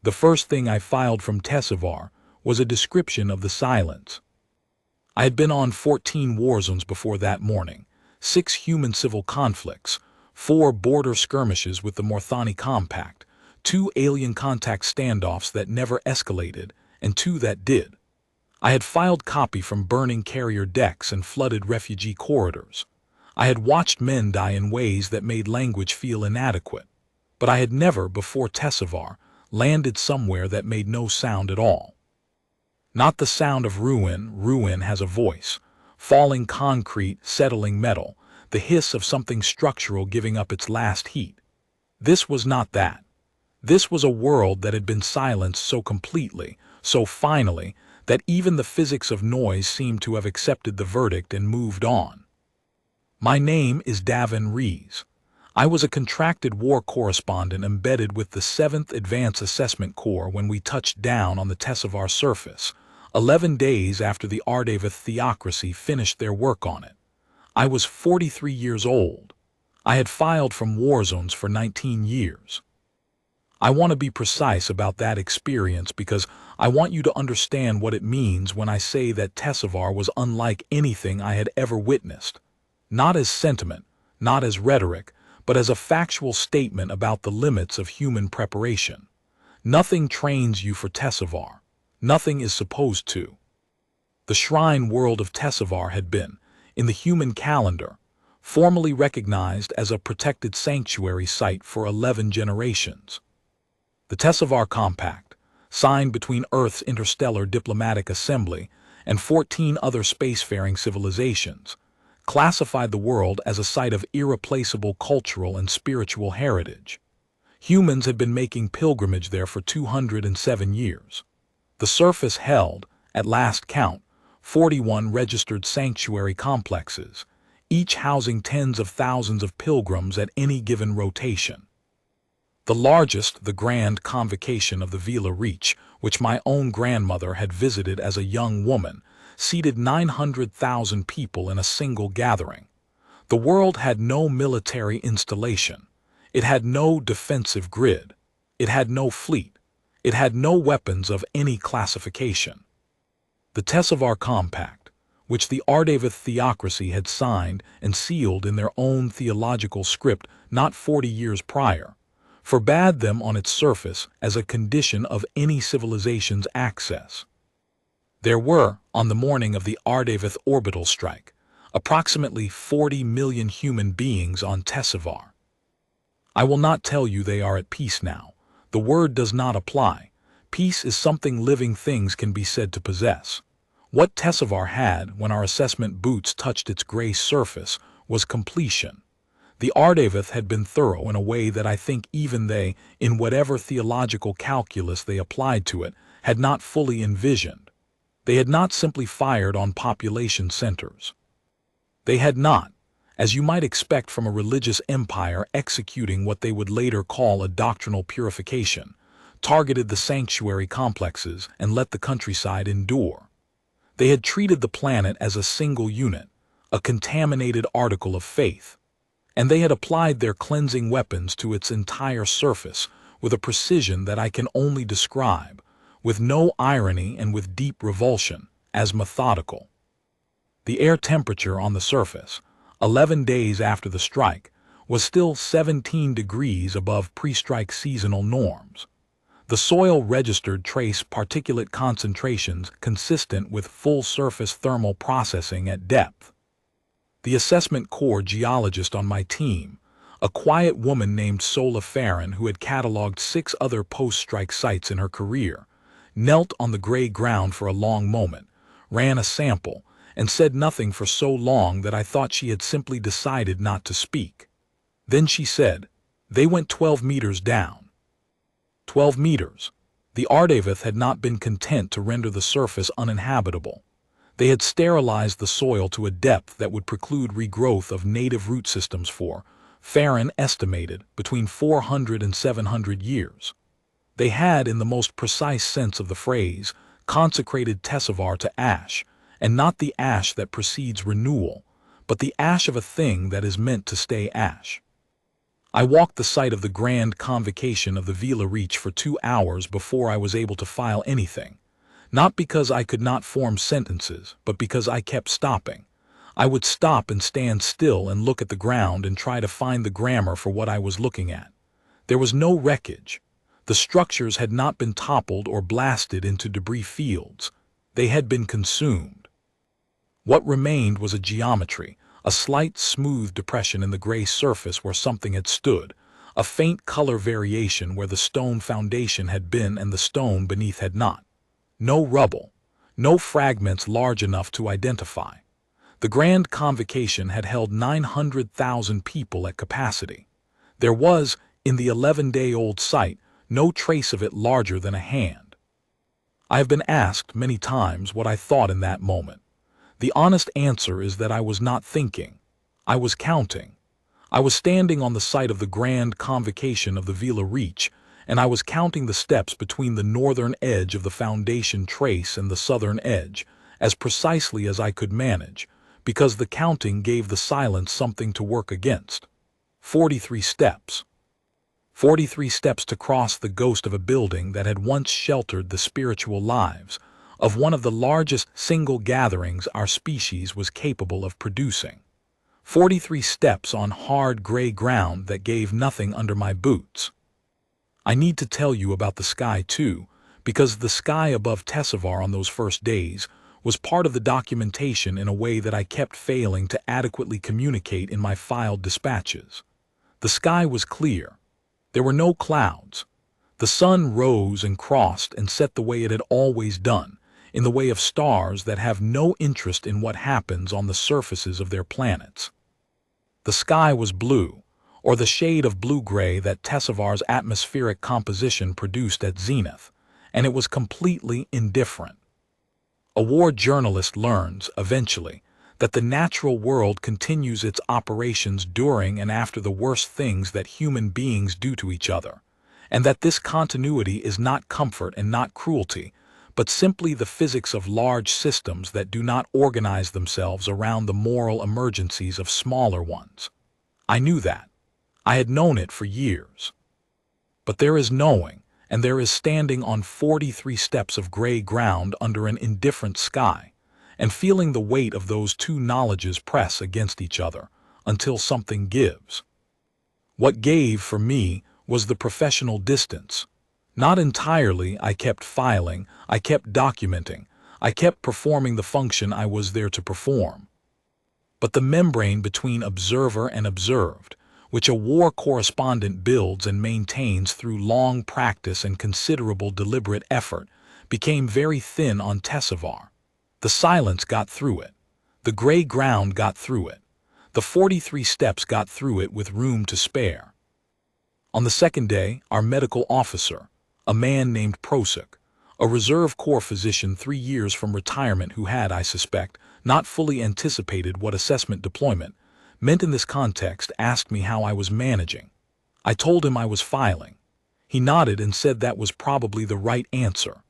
The first thing I filed from Tessivar was a description of the silence. I had been on 14 war zones before that morning, 6 human-civil conflicts, 4 border skirmishes with the Morthani Compact, 2 alien contact standoffs that never escalated, and 2 that did. I had filed copy from burning carrier decks and flooded refugee corridors. I had watched men die in ways that made language feel inadequate. But I had never, before Tessivar, landed somewhere that made no sound at all. Not the sound of ruin. Ruin has a voice. Falling concrete, settling metal, the hiss of something structural giving up its last heat. This was not that. This was a world that had been silenced so completely, so finally, that even the physics of noise seemed to have accepted the verdict and moved on. My name is Davin Rees. I was a contracted war correspondent embedded with the 7th Advanced Assessment Corps when we touched down on the Tessivar surface, 11 days after the Ardaveth theocracy finished their work on it. I was 43 years old. I had filed from war zones for 19 years. I want to be precise about that experience because I want you to understand what it means when I say that Tessivar was unlike anything I had ever witnessed. Not as sentiment, not as rhetoric, but as a factual statement about the limits of human preparation. Nothing trains you for Tessivar. Nothing is supposed to. The shrine world of Tessivar had been, in the human calendar, formally recognized as a protected sanctuary site for 11 generations. The Tessivar Compact, signed between Earth's Interstellar Diplomatic Assembly and 14 other spacefaring civilizations, classified the world as a site of irreplaceable cultural and spiritual heritage. Humans had been making pilgrimage there for 207 years. The surface held, at last count, 41 registered sanctuary complexes, each housing tens of thousands of pilgrims at any given rotation. The largest, the Grand Convocation of the Vila Reach, which my own grandmother had visited as a young woman, seated 900,000 people in a single gathering. The world had no military installation. It had no defensive grid. It had no fleet. It had no weapons of any classification. The Tessivar Compact, which the Ardaveth theocracy had signed and sealed in their own theological script not 40 years prior, forbade them on its surface as a condition of any civilization's access. There were, on the morning of the Ardaveth orbital strike, approximately 40 million human beings on Tessivar. I will not tell you they are at peace now. The word does not apply. Peace is something living things can be said to possess. What Tessivar had when our assessment boots touched its gray surface was completion. The Ardaveth had been thorough in a way that I think even they, in whatever theological calculus they applied to it, had not fully envisioned. They had not simply fired on population centers. They had not, as you might expect from a religious empire executing what they would later call a doctrinal purification, targeted the sanctuary complexes and let the countryside endure. They had treated the planet as a single unit, a contaminated article of faith, and they had applied their cleansing weapons to its entire surface with a precision that I can only describe, with no irony and with deep revulsion, as methodical. The air temperature on the surface, 11 days after the strike, was still 17 degrees above pre-strike seasonal norms. The soil registered trace particulate concentrations consistent with full-surface thermal processing at depth. The assessment corps geologist on my team, a quiet woman named Sola Farron who had cataloged 6 other post-strike sites in her career, knelt on the gray ground for a long moment, ran a sample, and said nothing for so long that I thought she had simply decided not to speak. Then she said, "They went 12 meters down." 12 meters. The Ardaveth had not been content to render the surface uninhabitable. They had sterilized the soil to a depth that would preclude regrowth of native root systems for, Farron estimated, between 400 and 700 years. They had, in the most precise sense of the phrase, consecrated Tessivar to ash, and not the ash that precedes renewal, but the ash of a thing that is meant to stay ash. I walked the site of the grand convocation of the Vila Reach for 2 hours before I was able to file anything. Not because I could not form sentences, but because I kept stopping. I would stop and stand still and look at the ground and try to find the grammar for what I was looking at. There was no wreckage. The structures had not been toppled or blasted into debris fields. They had been consumed. What remained was a geometry, a slight smooth depression in the gray surface where something had stood, a faint color variation where the stone foundation had been and the stone beneath had not. No rubble, no fragments large enough to identify. The grand convocation had held 900,000 people at capacity. There was, in the 11-day-old site, no trace of it larger than a hand. I have been asked many times what I thought in that moment. The honest answer is that I was not thinking. I was counting. I was standing on the site of the grand convocation of the Vila Reach, and I was counting the steps between the northern edge of the foundation trace and the southern edge, as precisely as I could manage, because the counting gave the silence something to work against. 43 steps. 43 steps to cross the ghost of a building that had once sheltered the spiritual lives of one of the largest single gatherings our species was capable of producing. 43 steps on hard gray ground that gave nothing under my boots. I need to tell you about the sky too, because the sky above Tessavar on those first days was part of the documentation in a way that I kept failing to adequately communicate in my filed dispatches. The sky was clear. There were no clouds. The sun rose and crossed and set the way it had always done, in the way of stars that have no interest in what happens on the surfaces of their planets. The sky was blue, or the shade of blue-gray that Tessavar's atmospheric composition produced at zenith, and it was completely indifferent. A war journalist learns, eventually, that the natural world continues its operations during and after the worst things that human beings do to each other, and that this continuity is not comfort and not cruelty, but simply the physics of large systems that do not organize themselves around the moral emergencies of smaller ones. I knew that. I had known it for years. But there is knowing, and there is standing on 43 steps of gray ground under an indifferent sky, and feeling the weight of those two knowledges press against each other until something gives. What gave for me was the professional distance. Not entirely. I kept filing, I kept documenting, I kept performing the function I was there to perform. But the membrane between observer and observed, which a war correspondent builds and maintains through long practice and considerable deliberate effort, became very thin on Tessavar. The silence got through it. The gray ground got through it. The 43 steps got through it with room to spare. On the second day, our medical officer, a man named Prosek, a Reserve Corps physician 3 years from retirement who had, I suspect, not fully anticipated what assessment deployment meant in this context, asked me how I was managing. I told him I was filing. He nodded and said that was probably the right answer.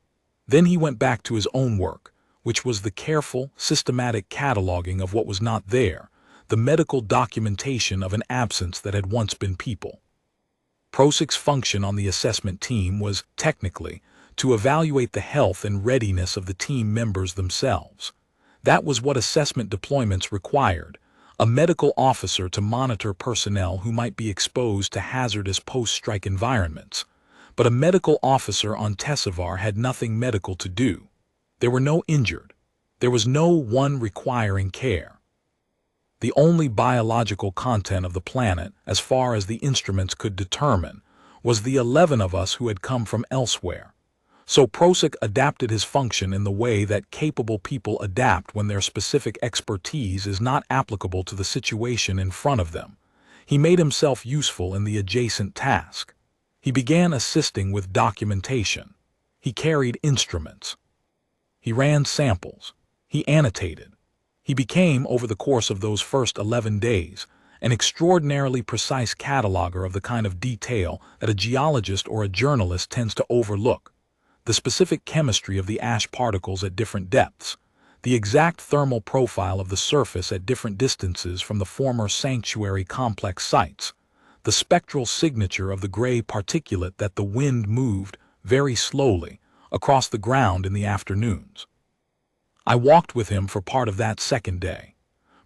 Then he went back to his own work, which was the careful, systematic cataloging of what was not there, the medical documentation of an absence that had once been people. Prosek's function on the assessment team was, technically, to evaluate the health and readiness of the team members themselves. That was what assessment deployments required, a medical officer to monitor personnel who might be exposed to hazardous post-strike environments. But a medical officer on Tessavar had nothing medical to do. There were no injured. There was no one requiring care. The only biological content of the planet, as far as the instruments could determine, was the 11 of us who had come from elsewhere. So Prosek adapted his function in the way that capable people adapt when their specific expertise is not applicable to the situation in front of them. He made himself useful in the adjacent task. He began assisting with documentation. He carried instruments. He ran samples. He annotated. He became, over the course of those first 11 days, an extraordinarily precise cataloger of the kind of detail that a geologist or a journalist tends to overlook. The specific chemistry of the ash particles at different depths, the exact thermal profile of the surface at different distances from the former sanctuary complex sites, the spectral signature of the gray particulate that the wind moved very slowly across the ground in the afternoons. I walked with him for part of that second day.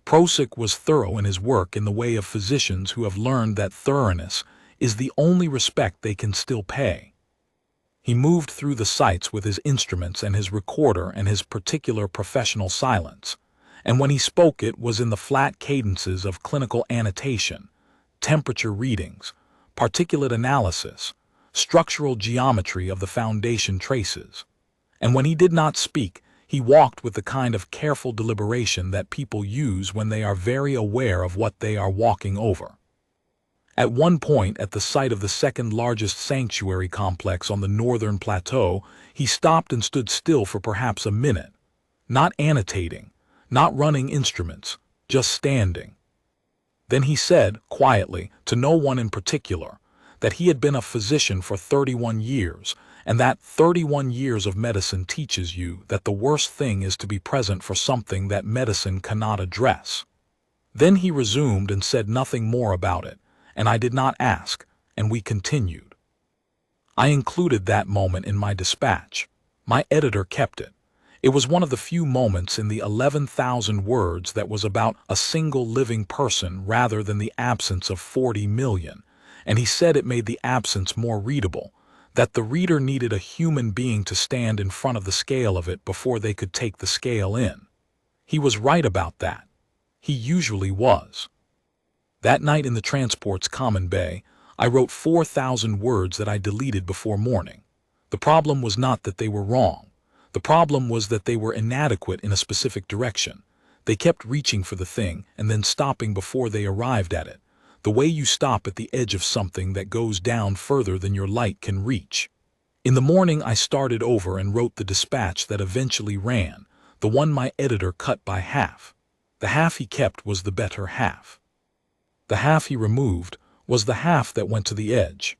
Prosick was thorough in his work in the way of physicians who have learned that thoroughness is the only respect they can still pay. He moved through the sites with his instruments and his recorder and his particular professional silence, and when he spoke it was in the flat cadences of clinical annotation, temperature readings, particulate analysis, structural geometry of the foundation traces. And when he did not speak, he walked with the kind of careful deliberation that people use when they are very aware of what they are walking over. At one point, at the site of the second largest sanctuary complex on the northern plateau, he stopped and stood still for perhaps a minute, not annotating, not running instruments, just standing. Then he said, quietly, to no one in particular, that he had been a physician for 31 years, and that 31 years of medicine teaches you that the worst thing is to be present for something that medicine cannot address. Then he resumed and said nothing more about it, and I did not ask, and we continued. I included that moment in my dispatch. My editor kept it. It was one of the few moments in the 11,000 words that was about a single living person rather than the absence of 40 million, and he said it made the absence more readable, that the reader needed a human being to stand in front of the scale of it before they could take the scale in. He was right about that. He usually was. That night in the transport's common bay, I wrote 4,000 words that I deleted before morning. The problem was not that they were wrong. The problem was that they were inadequate in a specific direction. They kept reaching for the thing and then stopping before they arrived at it, the way you stop at the edge of something that goes down further than your light can reach. In the morning I started over and wrote the dispatch that eventually ran, the one my editor cut by half. The half he kept was the better half. The half he removed was the half that went to the edge.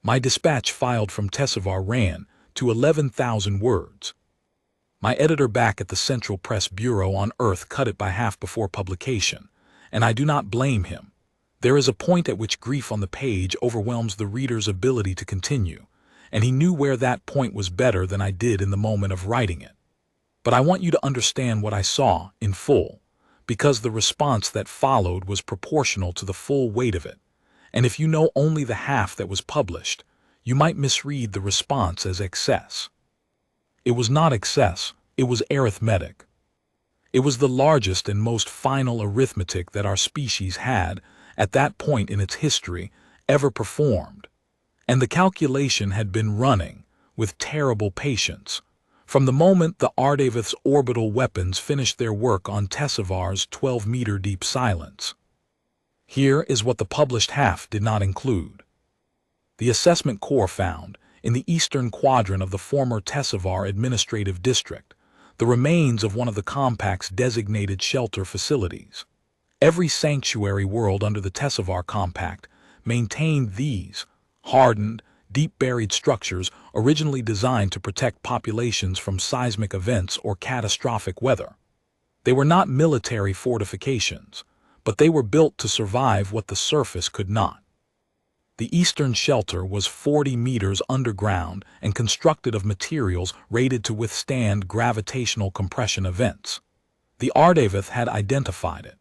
My dispatch filed from Tessavar ran to 11,000 words. My editor back at the Central Press Bureau on Earth cut it by half before publication, and I do not blame him. There is a point at which grief on the page overwhelms the reader's ability to continue, and he knew where that point was better than I did in the moment of writing it. But I want you to understand what I saw in full, because the response that followed was proportional to the full weight of it, and if you know only the half that was published, you might misread the response as excess. It was not excess, it was arithmetic. It was the largest and most final arithmetic that our species had, at that point in its history, ever performed, and the calculation had been running, with terrible patience, from the moment the Ardaveth's orbital weapons finished their work on Tessavar's 12-meter-deep silence. Here is what the published half did not include. The Assessment Corps found, in the eastern quadrant of the former Tessavar Administrative District, the remains of one of the compact's designated shelter facilities. Every sanctuary world under the Tessavar Compact maintained these hardened, deep-buried structures originally designed to protect populations from seismic events or catastrophic weather. They were not military fortifications, but they were built to survive what the surface could not. The eastern shelter was 40 meters underground and constructed of materials rated to withstand gravitational compression events. The Ardaveth had identified it.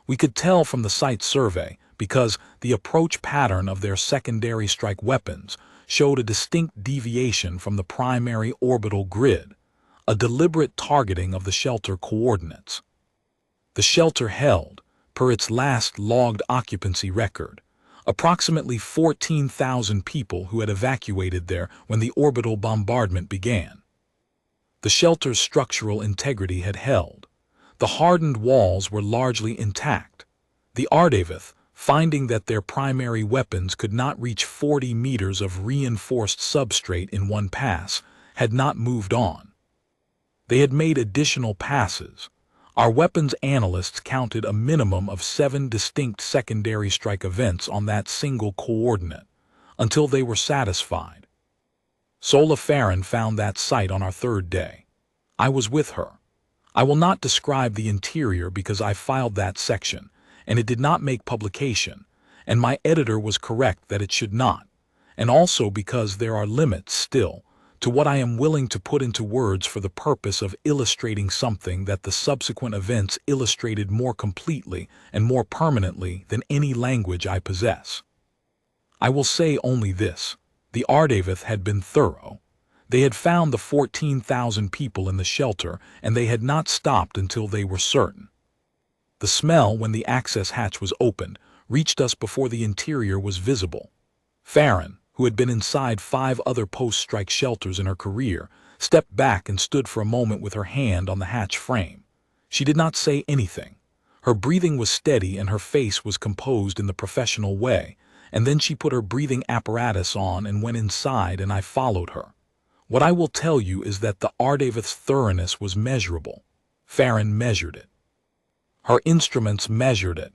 We could tell from the site survey because the approach pattern of their secondary strike weapons showed a distinct deviation from the primary orbital grid, a deliberate targeting of the shelter coordinates. The shelter held, per its last logged occupancy record, approximately 14,000 people who had evacuated there when the orbital bombardment began. The shelter's structural integrity had held. The hardened walls were largely intact. The Ardaveth, finding that their primary weapons could not reach 40 meters of reinforced substrate in one pass, had not moved on. They had made additional passes. Our weapons analysts counted a minimum of 7 distinct secondary strike events on that single coordinate, until they were satisfied. Sola Farron found that site on our third day. I was with her. I will not describe the interior because I filed that section, and it did not make publication, and my editor was correct that it should not, and also because there are limits still to what I am willing to put into words for the purpose of illustrating something that the subsequent events illustrated more completely and more permanently than any language I possess. I will say only this: the Ardaveth had been thorough. They had found the 14,000 people in the shelter, and they had not stopped until they were certain. The smell, when the access hatch was opened, reached us before the interior was visible. Farron, who had been inside 5 other post-strike shelters in her career, stepped back and stood for a moment with her hand on the hatch frame. She did not say anything. Her breathing was steady and her face was composed in the professional way, and then she put her breathing apparatus on and went inside, and I followed her. What I will tell you is that the Ardaveth's thoroughness was measurable. Farron measured it. Her instruments measured it.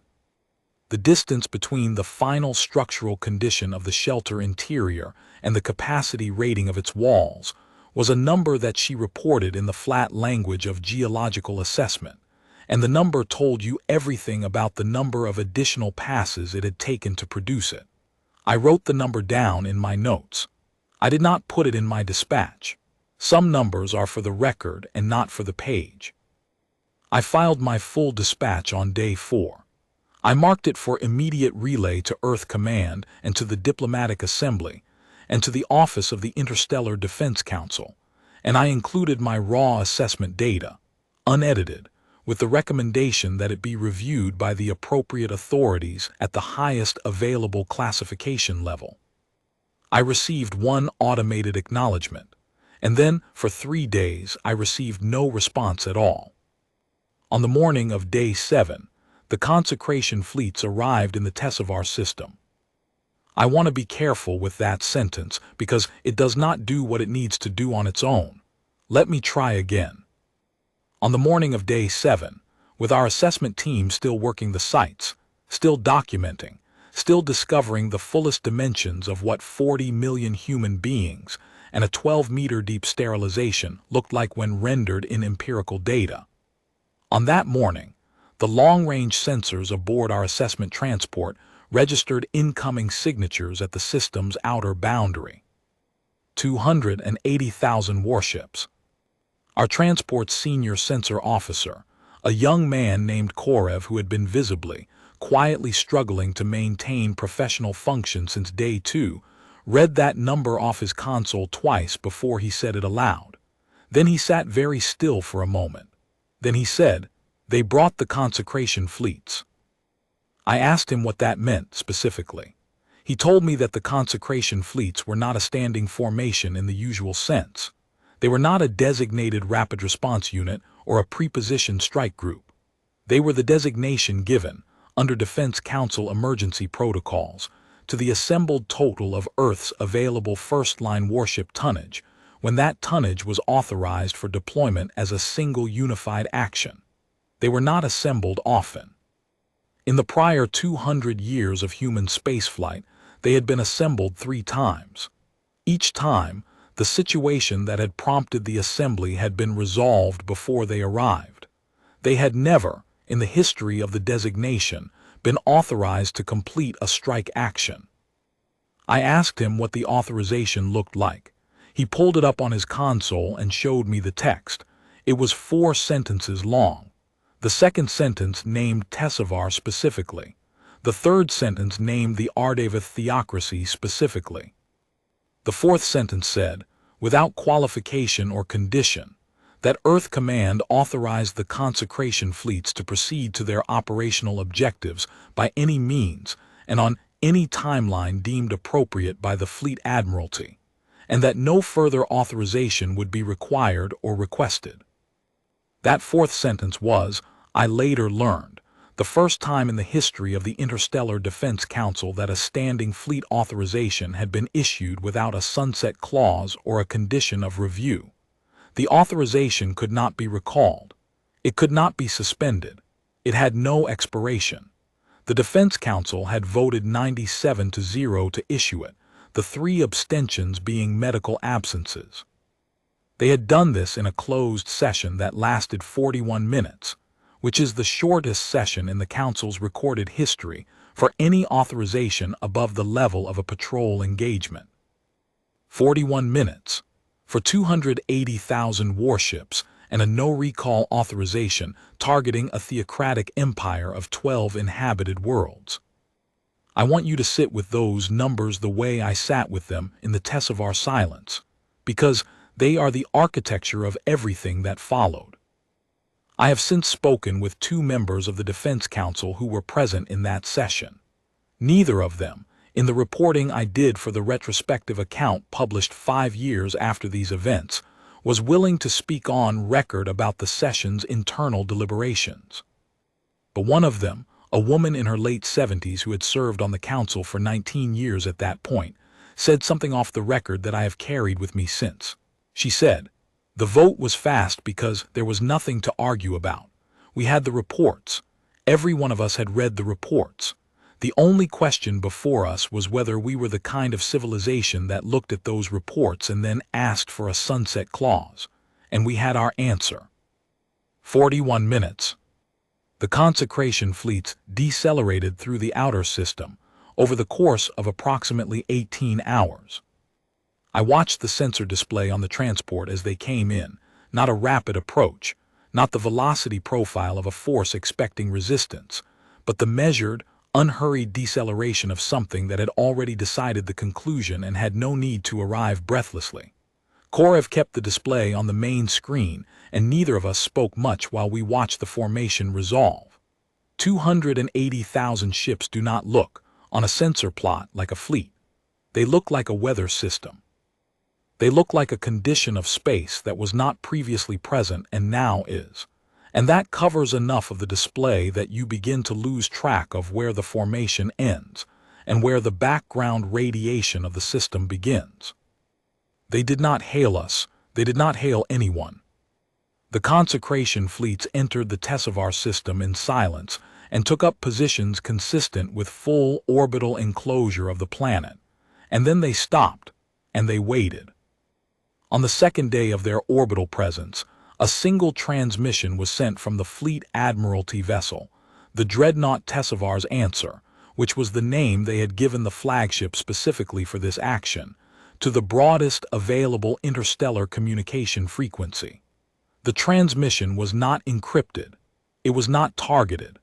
The distance between the final structural condition of the shelter interior and the capacity rating of its walls was a number that she reported in the flat language of geological assessment, and the number told you everything about the number of additional passes it had taken to produce it. I wrote the number down in my notes. I did not put it in my dispatch. Some numbers are for the record and not for the page. I filed my full dispatch on day 4. I marked it for immediate relay to Earth Command and to the Diplomatic Assembly and to the Office of the Interstellar Defense Council, and I included my raw assessment data, unedited, with the recommendation that it be reviewed by the appropriate authorities at the highest available classification level. I received 1 automated acknowledgement, and then for 3 days I received no response at all. On the morning of day 7, the Consecration Fleets arrived in the Tessavar system. I want to be careful with that sentence because it does not do what it needs to do on its own. Let me try again. On the morning of day 7, with our assessment team still working the sites, still documenting, still discovering the fullest dimensions of what 40 million human beings and a 12-meter deep sterilization looked like when rendered in empirical data. On that morning, the long-range sensors aboard our assessment transport registered incoming signatures at the system's outer boundary. 280,000 warships. Our transport's senior sensor officer, a young man named Korev who had been visibly, quietly struggling to maintain professional function since day 2, read that number off his console twice before he said it aloud. Then he sat very still for a moment. Then he said, "They brought the Consecration Fleets." I asked him what that meant specifically. He told me that the Consecration Fleets were not a standing formation in the usual sense. They were not a designated rapid response unit or a prepositioned strike group. They were the designation given, under Defense Council emergency protocols, to the assembled total of Earth's available first-line warship tonnage, when that tonnage was authorized for deployment as a single unified action. They were not assembled often. In the prior 200 years of human spaceflight, they had been assembled 3 times. Each time, the situation that had prompted the assembly had been resolved before they arrived. They had never, in the history of the designation, been authorized to complete a strike action. I asked him what the authorization looked like. He pulled it up on his console and showed me the text. It was 4 sentences long. The second sentence named Tessavar specifically. The third sentence named the Ardaveth theocracy specifically. The fourth sentence said, without qualification or condition, that Earth Command authorized the Consecration Fleets to proceed to their operational objectives by any means and on any timeline deemed appropriate by the Fleet Admiralty, and that no further authorization would be required or requested. That fourth sentence was, I later learned, the first time in the history of the Interstellar Defense Council that a standing fleet authorization had been issued without a sunset clause or a condition of review. The authorization could not be recalled. It could not be suspended. It had no expiration. The Defense Council had voted 97-0 to issue it, the 3 abstentions being medical absences. They had done this in a closed session that lasted 41 minutes, which is the shortest session in the Council's recorded history for any authorization above the level of a patrol engagement. 41 minutes for 280,000 warships and a no-recall authorization targeting a theocratic empire of 12 inhabited worlds. I want you to sit with those numbers the way I sat with them in the Tessavar silence, because they are the architecture of everything that followed. I have since spoken with 2 members of the Defense Council who were present in that session. Neither of them, in the reporting I did for the retrospective account published 5 years after these events, was willing to speak on record about the session's internal deliberations. But one of them, a woman in her late 70s who had served on the council for 19 years at that point, said something off the record that I have carried with me since. She said, "The vote was fast because there was nothing to argue about. We had the reports. Every one of us had read the reports. The only question before us was whether we were the kind of civilization that looked at those reports and then asked for a sunset clause. And we had our answer." 41 minutes. The Consecration Fleets decelerated through the outer system over the course of approximately 18 hours. I watched the sensor display on the transport as they came in, not a rapid approach, not the velocity profile of a force expecting resistance, but the measured, unhurried deceleration of something that had already decided the conclusion and had no need to arrive breathlessly. Korev kept the display on the main screen, and neither of us spoke much while we watched the formation resolve. 280,000 ships do not look, on a sensor plot, like a fleet. They look like a weather system. They look like a condition of space that was not previously present and now is. And that covers enough of the display that you begin to lose track of where the formation ends and where the background radiation of the system begins. They did not hail us. They did not hail anyone. The Consecration Fleets entered the Tessavar system in silence and took up positions consistent with full orbital enclosure of the planet. And then they stopped, and they waited. On the second day of their orbital presence, a single transmission was sent from the Fleet Admiralty vessel, the dreadnought Tessavar's Answer, which was the name they had given the flagship specifically for this action, to the broadest available interstellar communication frequency. The transmission was not encrypted. It was not targeted.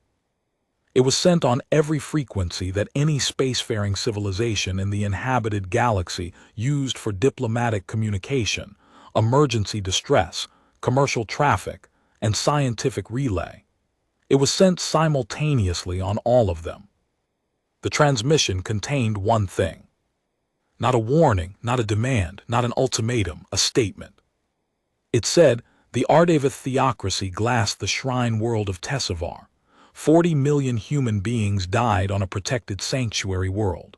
It was sent on every frequency that any spacefaring civilization in the inhabited galaxy used for diplomatic communication, emergency distress, commercial traffic, and scientific relay. It was sent simultaneously on all of them. The transmission contained one thing. Not a warning, not a demand, not an ultimatum, a statement. It said, the Ardaveth theocracy glassed the shrine world of Tessavar. 40 million human beings died on a protected sanctuary world.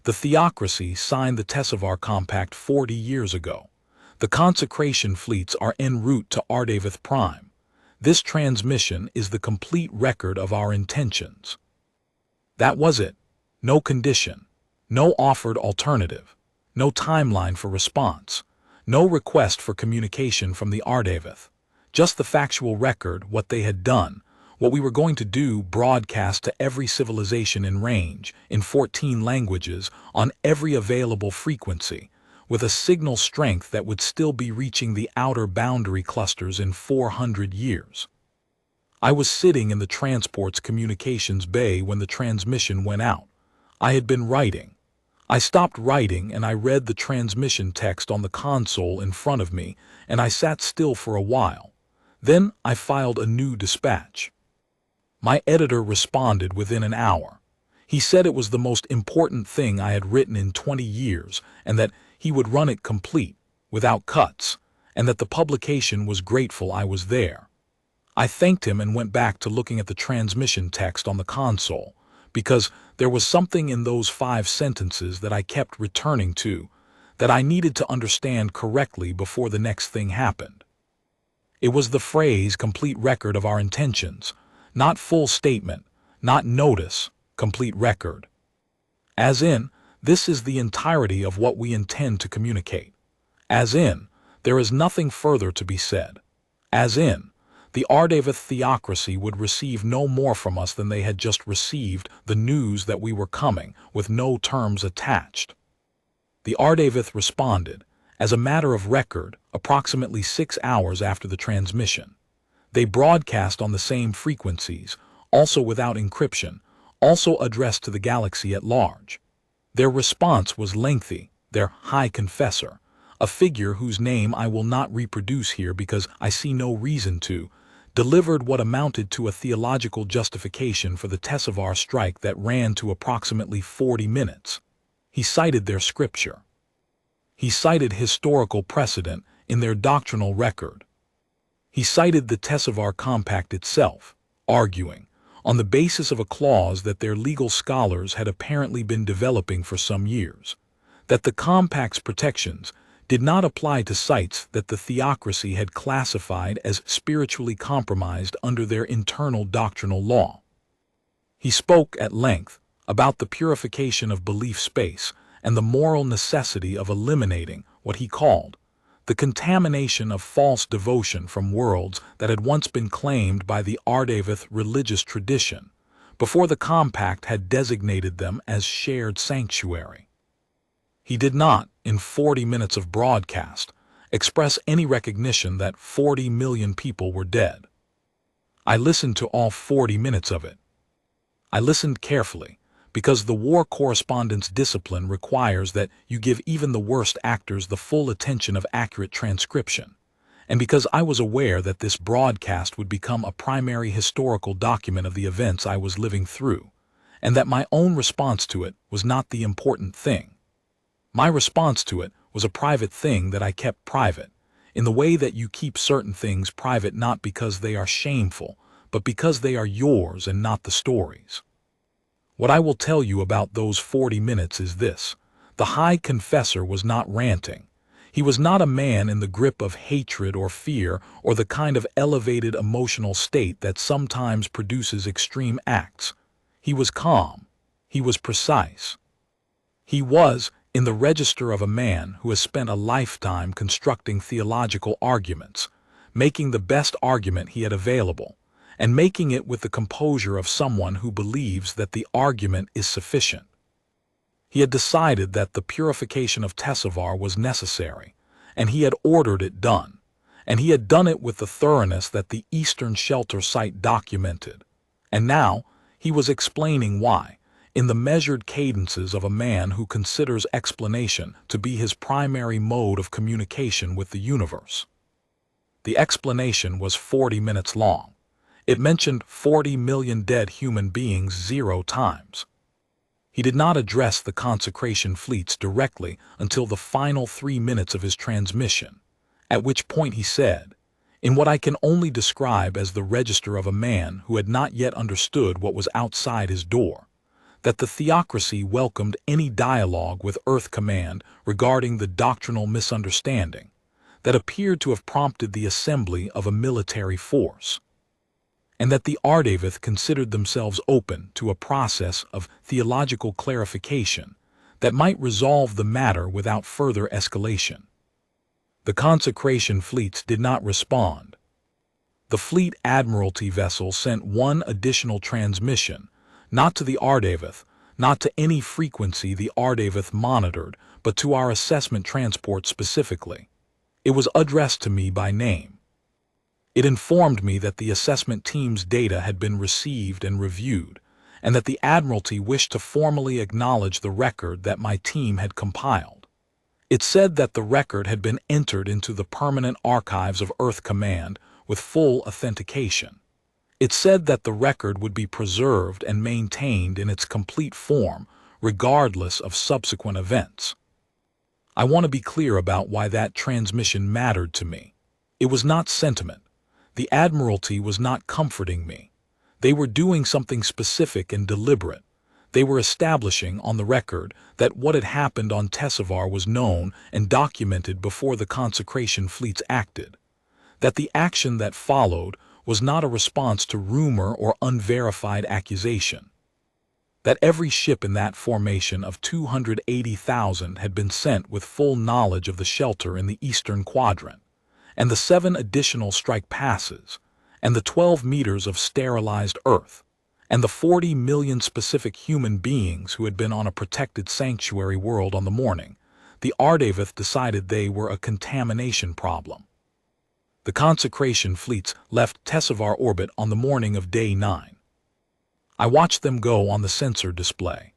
The theocracy signed the Tessavar Compact 40 years ago. The Consecration Fleets are en route to Ardaveth Prime. This transmission is the complete record of our intentions. That was it. No condition. No offered alternative. No timeline for response. No request for communication from the Ardaveth. Just the factual record, what they had done, what we were going to do, broadcast to every civilization in range, in 14 languages, on every available frequency, with a signal strength that would still be reaching the outer boundary clusters in 400 years. I was sitting in the transport's communications bay when the transmission went out. I had been writing. I stopped writing and I read the transmission text on the console in front of me, and I sat still for a while. Then I filed a new dispatch. My editor responded within an hour. He said it was the most important thing I had written in 20 years and that he would run it complete, without cuts, and that the publication was grateful I was there. I thanked him and went back to looking at the transmission text on the console, because there was something in those 5 sentences that I kept returning to, that I needed to understand correctly before the next thing happened. It was the phrase, complete record of our intentions, not full statement, not notice, complete record. As in, this is the entirety of what we intend to communicate. As in, there is nothing further to be said. As in, The Ardaveth theocracy would receive no more from us than they had just received the news that we were coming, with no terms attached. The Ardaveth responded, as a matter of record, approximately 6 hours after the transmission. They broadcast on the same frequencies, also without encryption, also addressed to the galaxy at large. Their response was lengthy. Their High Confessor, a figure whose name I will not reproduce here because I see no reason to, delivered what amounted to a theological justification for the Tessavar strike that ran to approximately 40 minutes. He cited their scripture. He cited historical precedent in their doctrinal record. He cited the Tessavar Compact itself, arguing, on the basis of a clause that their legal scholars had apparently been developing for some years, that the Compact's protections did not apply to sites that the theocracy had classified as spiritually compromised under their internal doctrinal law. He spoke at length about the purification of belief space and the moral necessity of eliminating what he called the contamination of false devotion from worlds that had once been claimed by the Ardaveth religious tradition, before the Compact had designated them as shared sanctuary. He did not, in 40 minutes of broadcast, express any recognition that 40 million people were dead. I listened to all 40 minutes of it. I listened carefully, because the war correspondence discipline requires that you give even the worst actors the full attention of accurate transcription, and because I was aware that this broadcast would become a primary historical document of the events I was living through, and that my own response to it was not the important thing. My response to it was a private thing that I kept private, in the way that you keep certain things private not because they are shameful, but because they are yours and not the story's. What I will tell you about those 40 minutes is this: the High Confessor was not ranting. He was not a man in the grip of hatred or fear or the kind of elevated emotional state that sometimes produces extreme acts. He was calm. He was precise. He was in the register of a man who has spent a lifetime constructing theological arguments, making the best argument he had available, and making it with the composure of someone who believes that the argument is sufficient. He had decided that the purification of Tessavar was necessary, and he had ordered it done, and he had done it with the thoroughness that the Eastern Shelter site documented. And now he was explaining why, in the measured cadences of a man who considers explanation to be his primary mode of communication with the universe. The explanation was 40 minutes long. It mentioned 40 million dead human beings 0 times. He did not address the Consecration Fleets directly until the final 3 minutes of his transmission, at which point he said, in what I can only describe as the register of a man who had not yet understood what was outside his door, that the theocracy welcomed any dialogue with Earth Command regarding the doctrinal misunderstanding that appeared to have prompted the assembly of a military force, and that the Ardaveth considered themselves open to a process of theological clarification that might resolve the matter without further escalation. The Consecration Fleets did not respond. The Fleet Admiralty vessel sent one additional transmission, not to the Ardaveth, not to any frequency the Ardaveth monitored, but to our assessment transport specifically. It was addressed to me by name. It informed me that the assessment team's data had been received and reviewed, and that the Admiralty wished to formally acknowledge the record that my team had compiled. It said that the record had been entered into the permanent archives of Earth Command with full authentication. It said that the record would be preserved and maintained in its complete form, regardless of subsequent events. I want to be clear about why that transmission mattered to me. It was not sentiment. The Admiralty was not comforting me. They were doing something specific and deliberate. They were establishing on the record that what had happened on Tessavar was known and documented before the Consecration Fleets acted. That the action that followed was not a response to rumor or unverified accusation. That every ship in that formation of 280,000 had been sent with full knowledge of the shelter in the Eastern Quadrant, and the 7 additional strike passes, and the 12 meters of sterilized earth, and the 40 million specific human beings who had been on a protected sanctuary world on the morning, the Ardaveth decided they were a contamination problem. The Consecration Fleets left Tessavar orbit on the morning of Day 9. I watched them go on the sensor display.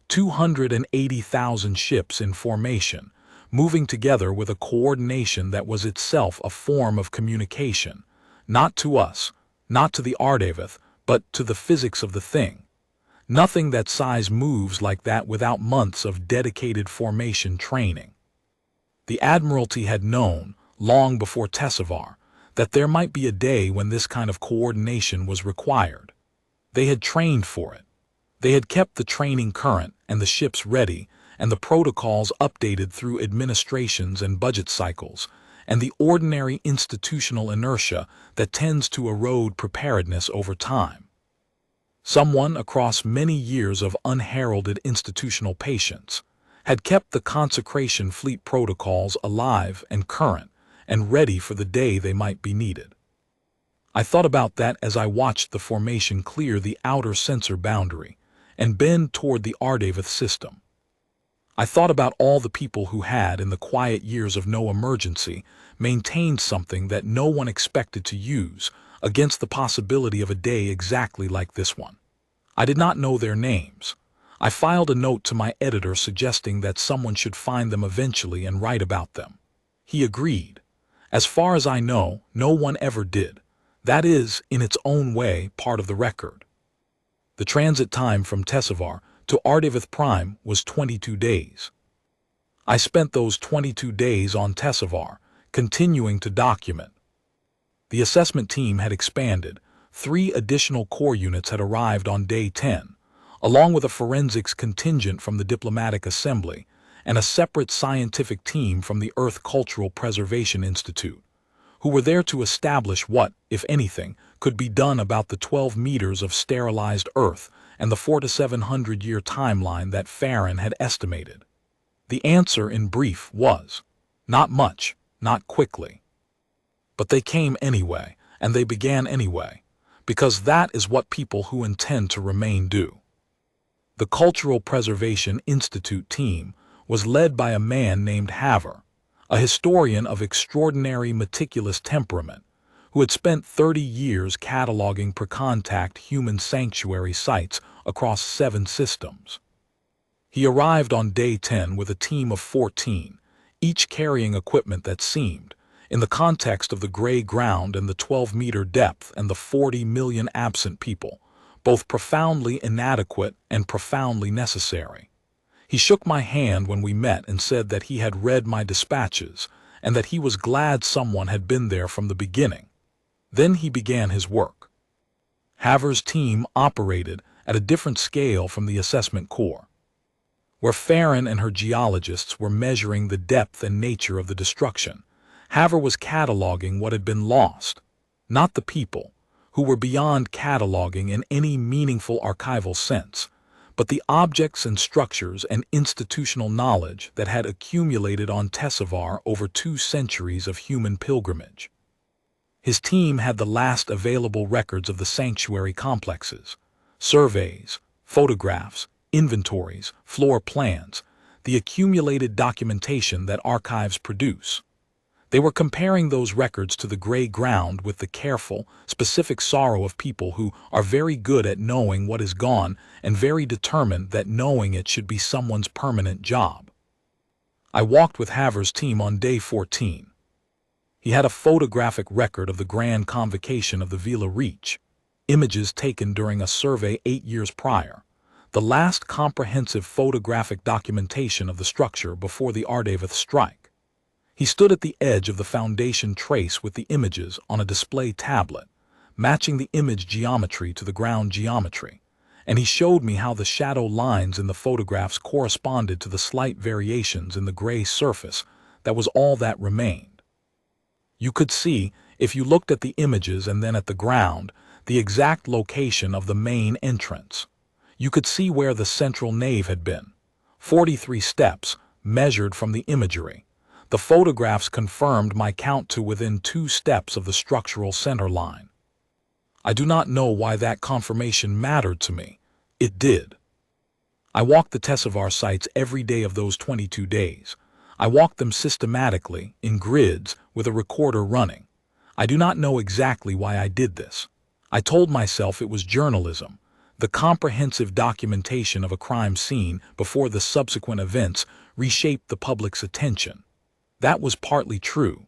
280,000 ships in formation, moving together with a coordination that was itself a form of communication, not to us, not to the Ardaveth, but to the physics of the thing. Nothing that size moves like that without months of dedicated formation training. The Admiralty had known, long before Tessavar, that there might be a day when this kind of coordination was required. They had trained for it. They had kept the training current and the ships ready and the protocols updated through administrations and budget cycles, and the ordinary institutional inertia that tends to erode preparedness over time. Someone across many years of unheralded institutional patience had kept the Consecration Fleet protocols alive and current and ready for the day they might be needed. I thought about that as I watched the formation clear the outer sensor boundary and bend toward the Ardaveth system. I thought about all the people who had, in the quiet years of no emergency, maintained something that no one expected to use against the possibility of a day exactly like this one. I did not know their names. I filed a note to my editor suggesting that someone should find them eventually and write about them. He agreed. As far as I know, no one ever did. That is, in its own way, part of the record. The transit time from Tessavar to Ardaveth Prime was 22 days. I spent those 22 days on Tessavar, continuing to document. The assessment team had expanded. 3 additional core units had arrived on Day 10, along with a forensics contingent from the Diplomatic Assembly and a separate scientific team from the Earth Cultural Preservation Institute, who were there to establish what, if anything, could be done about the 12 meters of sterilized Earth and the 400 to 700 year timeline that Farron had estimated. The answer, in brief, was, not much, not quickly. But they came anyway, and they began anyway, because that is what people who intend to remain do. The Cultural Preservation Institute team was led by a man named Haver, a historian of extraordinary meticulous temperament, who had spent 30 years cataloging per-contact human sanctuary sites across 7 systems. He arrived on Day 10 with a team of 14, each carrying equipment that seemed, in the context of the gray ground and the 12-meter depth and the 40 million absent people, both profoundly inadequate and profoundly necessary. He shook my hand when we met and said that he had read my dispatches and that he was glad someone had been there from the beginning. Then he began his work. Haver's team operated at a different scale from the assessment corps. Where Farron and her geologists were measuring the depth and nature of the destruction, Haver was cataloging what had been lost, not the people, who were beyond cataloging in any meaningful archival sense, but the objects and structures and institutional knowledge that had accumulated on Tessavar over 2 centuries of human pilgrimage. His team had the last available records of the sanctuary complexes, surveys, photographs, inventories, floor plans, the accumulated documentation that archives produce. They were comparing those records to the gray ground with the careful, specific sorrow of people who are very good at knowing what is gone and very determined that knowing it should be someone's permanent job. I walked with Haver's team on Day 14. He had a photographic record of the grand convocation of the Vila Reach, images taken during a survey 8 years prior, the last comprehensive photographic documentation of the structure before the Ardaveth strike. He stood at the edge of the foundation trace with the images on a display tablet, matching the image geometry to the ground geometry, and he showed me how the shadow lines in the photographs corresponded to the slight variations in the gray surface that was all that remained. You could see, if you looked at the images and then at the ground, the exact location of the main entrance. You could see where the central nave had been, 43 steps, measured from the imagery. The photographs confirmed my count to within 2 steps of the structural center line. I do not know why that confirmation mattered to me. It did. I walked the Tesavar sites every day of those 22 days. I walked them systematically, in grids, with a recorder running. I do not know exactly why I did this. I told myself it was journalism, the comprehensive documentation of a crime scene before the subsequent events reshaped the public's attention. That was partly true,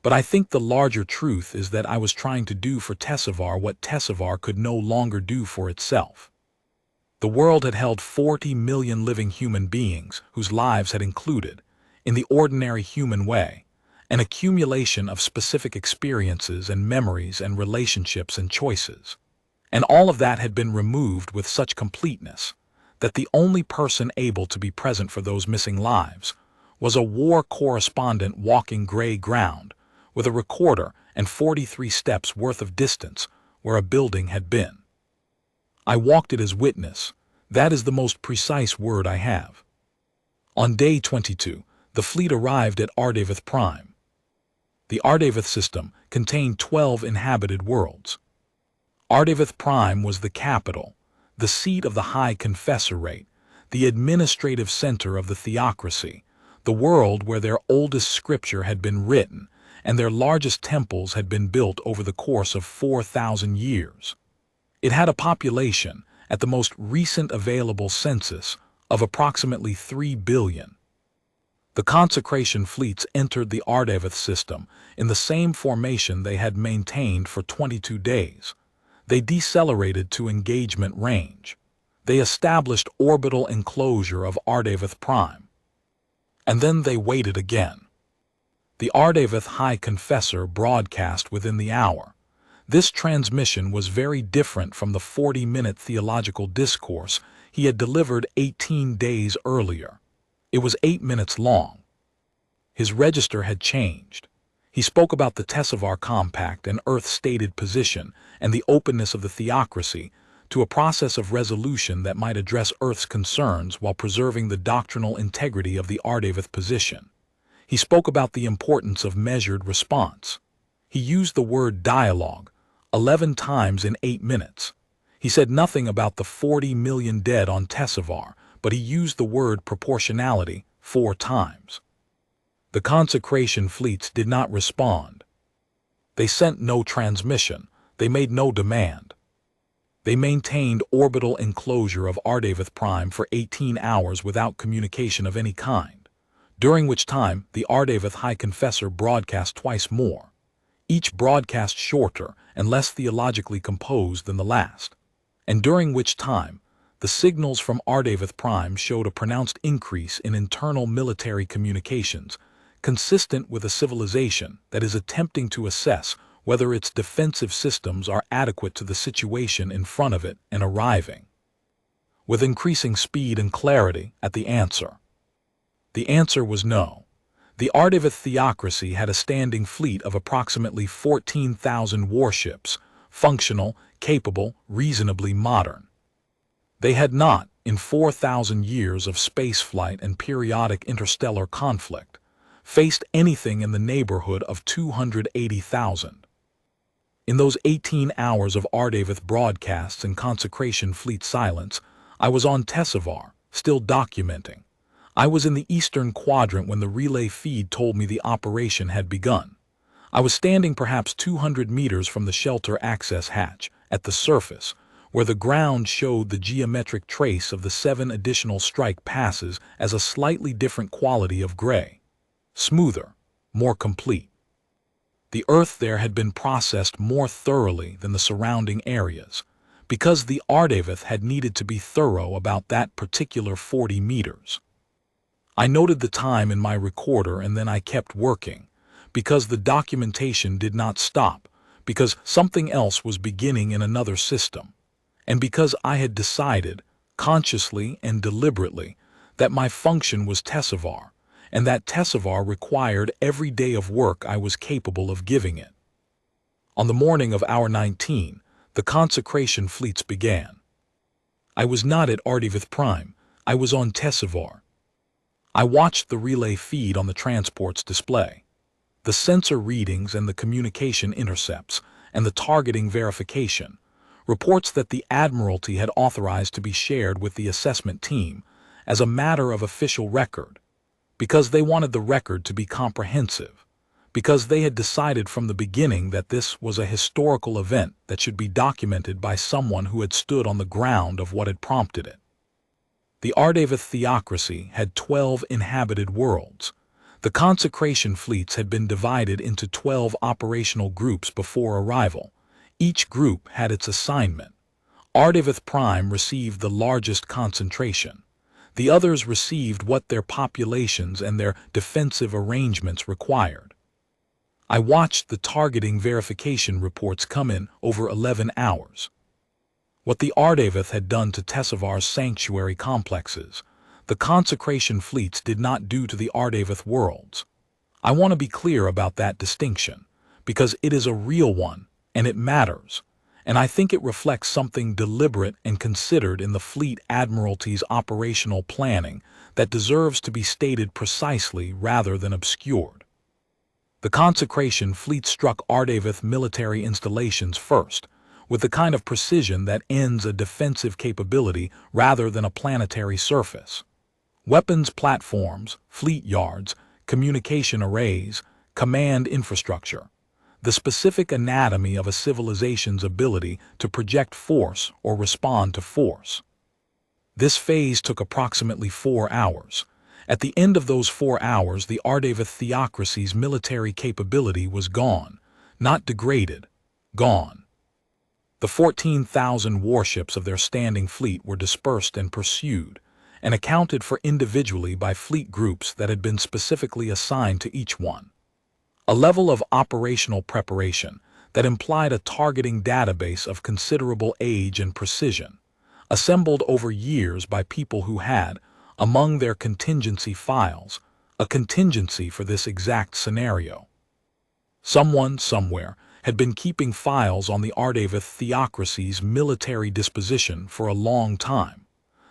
but I think the larger truth is that I was trying to do for Tesavar what Tesavar could no longer do for itself. The world had held 40 million living human beings whose lives had included, in the ordinary human way, an accumulation of specific experiences and memories and relationships and choices. And all of that had been removed with such completeness that the only person able to be present for those missing lives was a war correspondent walking gray ground with a recorder and 43 steps worth of distance where a building had been. I walked it as witness. That is the most precise word I have. On day 22, the fleet arrived at Ardaveth Prime. The Ardaveth system contained 12 inhabited worlds. Ardaveth Prime was the capital, the seat of the High Confessorate, the administrative center of the theocracy, the world where their oldest scripture had been written and their largest temples had been built over the course of 4,000 years. It had a population, at the most recent available census, of approximately 3 billion. The Consecration Fleets entered the Ardaveth system in the same formation they had maintained for 22 days. They decelerated to engagement range. They established orbital enclosure of Ardaveth Prime. And then they waited again. The Ardaveth High Confessor broadcast within the hour. This transmission was very different from the 40-minute theological discourse he had delivered 18 days earlier. It was 8 minutes long. His register had changed. He spoke about the Tesavar Compact and Earth's stated position and the openness of the theocracy to a process of resolution that might address Earth's concerns while preserving the doctrinal integrity of the Ardaveth position. He spoke about the importance of measured response. He used the word dialogue 11 times in 8 minutes. He said nothing about the 40 million dead on Tesavar, but he used the word proportionality 4 times. The Consecration Fleets did not respond. They sent no transmission. They made no demand. They maintained orbital enclosure of Ardaveth Prime for 18 hours without communication of any kind, during which time the Ardaveth High Confessor broadcast twice more, each broadcast shorter and less theologically composed than the last, and during which time the signals from Ardaveth Prime showed a pronounced increase in internal military communications, consistent with a civilization that is attempting to assess whether its defensive systems are adequate to the situation in front of it and arriving, with increasing speed and clarity, at the answer. The answer was no. The Ardaveth theocracy had a standing fleet of approximately 14,000 warships, functional, capable, reasonably modern. They had not, in 4,000 years of spaceflight and periodic interstellar conflict, faced anything in the neighborhood of 280,000. In those 18 hours of Ardaveth broadcasts and Consecration Fleet silence, I was on Tesavar, still documenting. I was in the eastern quadrant when the relay feed told me the operation had begun. I was standing perhaps 200 meters from the shelter access hatch, at the surface, where the ground showed the geometric trace of the 7 additional strike passes as a slightly different quality of gray. Smoother, more complete. The earth there had been processed more thoroughly than the surrounding areas, because the Ardaveth had needed to be thorough about that particular 40 meters. I noted the time in my recorder and then I kept working, because the documentation did not stop, because something else was beginning in another system, and because I had decided, consciously and deliberately, that my function was Tesavar, and that Tesavar required every day of work I was capable of giving it. On the morning of hour 19, the Consecration Fleets began. I was not at Ardaveth Prime. I was on Tesavar. I watched the relay feed on the transport's display, the sensor readings and the communication intercepts, and the targeting verification, reports that the Admiralty had authorized to be shared with the assessment team as a matter of official record, because they wanted the record to be comprehensive, because they had decided from the beginning that this was a historical event that should be documented by someone who had stood on the ground of what had prompted it. The Ardaveth theocracy had 12 inhabited worlds. The Consecration Fleets had been divided into 12 operational groups before arrival. Each group had its assignment. Ardaveth Prime received the largest concentration. The others received what their populations and their defensive arrangements required. I watched the targeting verification reports come in over 11 hours. What the Ardaveth had done to Tesavar's sanctuary complexes, the Consecration Fleets did not do to the Ardaveth worlds. I want to be clear about that distinction, because it is a real one, and it matters, and I think it reflects something deliberate and considered in the Fleet Admiralty's operational planning that deserves to be stated precisely rather than obscured. The Consecration Fleet struck Ardaveth military installations first, with the kind of precision that ends a defensive capability rather than a planetary surface. Weapons platforms, fleet yards, communication arrays, command infrastructure, the specific anatomy of a civilization's ability to project force or respond to force. This phase took approximately 4 hours. At the end of those 4 hours, the Ardaveth theocracy's military capability was gone, not degraded, gone. The 14,000 warships of their standing fleet were dispersed and pursued, and accounted for individually by fleet groups that had been specifically assigned to each one. A level of operational preparation that implied a targeting database of considerable age and precision, assembled over years by people who had, among their contingency files, a contingency for this exact scenario. Someone, somewhere, had been keeping files on the Ardaveth theocracy's military disposition for a long time,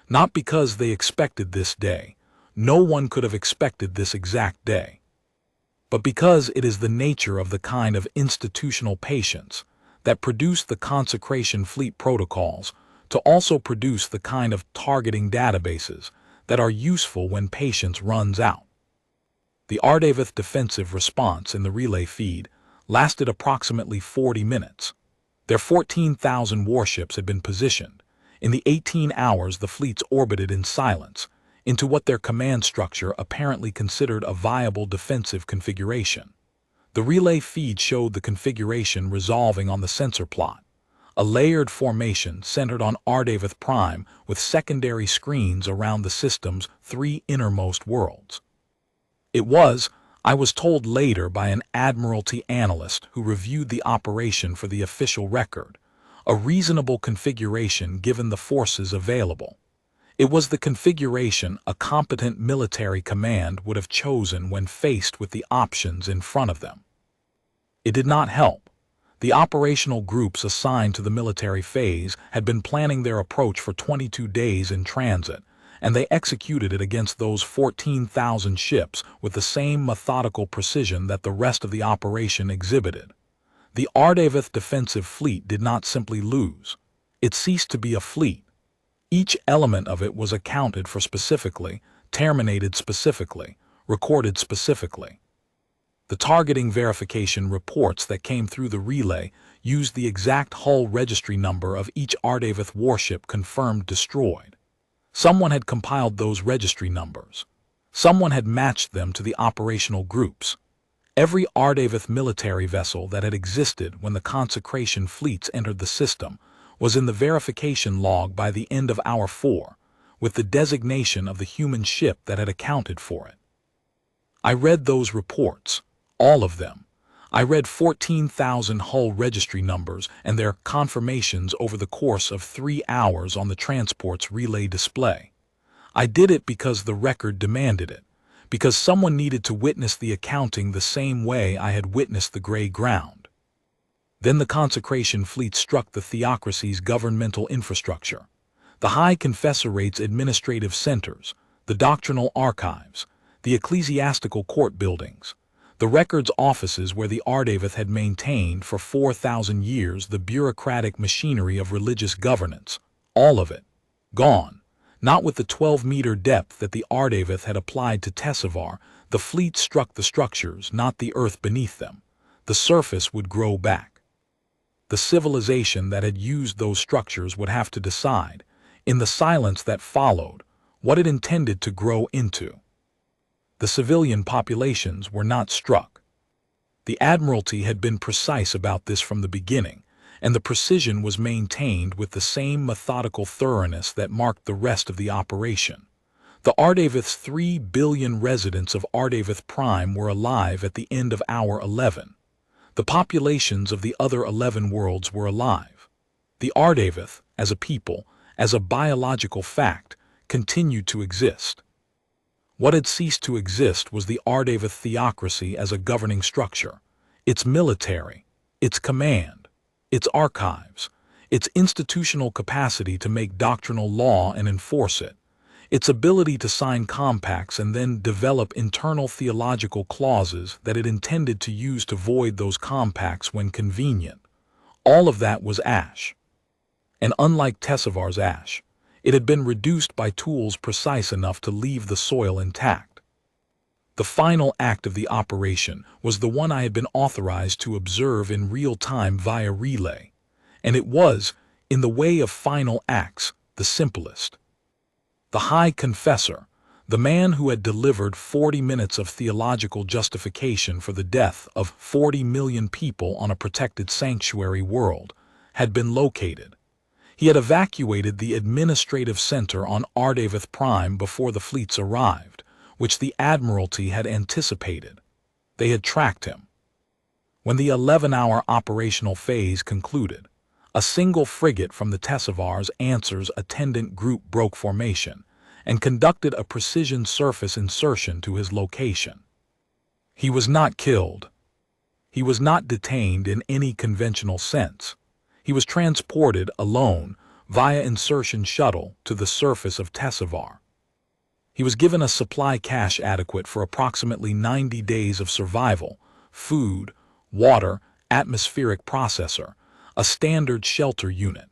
not because they expected this day, no one could have expected this exact day, but because it is the nature of the kind of institutional patience that produced the Consecration Fleet protocols to also produce the kind of targeting databases that are useful when patience runs out. The Ardaveth defensive response in the relay feed lasted approximately 40 minutes. Their 14,000 warships had been positioned. In the 18 hours the fleets orbited in silence into what their command structure apparently considered a viable defensive configuration. The relay feed showed the configuration resolving on the sensor plot, a layered formation centered on Ardaveth Prime with secondary screens around the system's 3 innermost worlds. It was, I was told later by an Admiralty analyst who reviewed the operation for the official record, a reasonable configuration given the forces available. It was the configuration a competent military command would have chosen when faced with the options in front of them. It did not help. The operational groups assigned to the military phase had been planning their approach for 22 days in transit, and they executed it against those 14,000 ships with the same methodical precision that the rest of the operation exhibited. The Ardaveth defensive fleet did not simply lose. It ceased to be a fleet. Each element of it was accounted for specifically, terminated specifically, recorded specifically. The targeting verification reports that came through the relay used the exact hull registry number of each Ardaveth warship confirmed destroyed. Someone had compiled those registry numbers. Someone had matched them to the operational groups. Every Ardaveth military vessel that had existed when the Consecration Fleets entered the system was in the verification log by the end of Hour 4, with the designation of the human ship that had accounted for it. I read those reports, all of them. I read 14,000 hull registry numbers and their confirmations over the course of 3 hours on the transport's relay display. I did it because the record demanded it, because someone needed to witness the accounting the same way I had witnessed the gray ground. Then the Consecration Fleet struck the theocracy's governmental infrastructure, the High Confessorate's administrative centers, the doctrinal archives, the ecclesiastical court buildings, The records offices where the Ardaveth had maintained for 4,000 years the bureaucratic machinery of religious governance. All of it. Gone. Not with the 12-meter depth that the Ardaveth had applied to Tessavar. The fleet struck the structures, not the earth beneath them. The surface would grow back. The civilization that had used those structures would have to decide, in the silence that followed, what it intended to grow into. The civilian populations were not struck. The Admiralty had been precise about this from the beginning, and the precision was maintained with the same methodical thoroughness that marked the rest of the operation. The Ardaveth's 3 billion residents of Ardaveth Prime were alive at the end of hour 11. The populations of the other 11 worlds were alive. The Ardaveth, as a people, as a biological fact, continued to exist. What had ceased to exist was the Ardaveth theocracy as a governing structure, its military, its command, its archives, its institutional capacity to make doctrinal law and enforce it, its ability to sign compacts and then develop internal theological clauses that it intended to use to void those compacts when convenient. All of that was ash. And unlike Tessavar's ash, it had been reduced by tools precise enough to leave the soil intact. The final act of the operation was the one I had been authorized to observe in real time via relay, and it was, in the way of final acts, the simplest. The High Confessor, the man who had delivered 40 minutes of theological justification for the death of 40 million people on a protected sanctuary world, had been located. He had evacuated the administrative center on Ardaveth Prime before the fleets arrived, which the Admiralty had anticipated. They had tracked him. When the 11-hour operational phase concluded, a single frigate from the Tessavar's Answers attendant group broke formation and conducted a precision surface insertion to his location. He was not killed. He was not detained in any conventional sense. He was transported alone via insertion shuttle to the surface of Tessavar. He was given a supply cache adequate for approximately 90 days of survival, food, water, atmospheric processor, a standard shelter unit.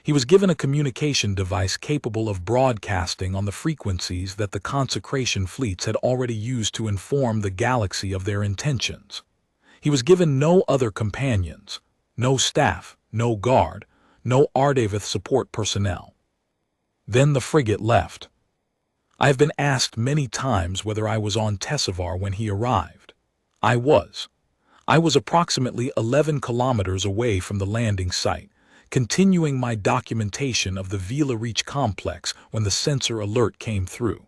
He was given a communication device capable of broadcasting on the frequencies that the Consecration Fleets had already used to inform the galaxy of their intentions. He was given no other companions, no staff, no guard, no Ardaveth support personnel. Then the frigate left. I have been asked many times whether I was on Tessavar when he arrived. I was. I was approximately 11 kilometers away from the landing site, continuing my documentation of the Vila Reach complex when the sensor alert came through.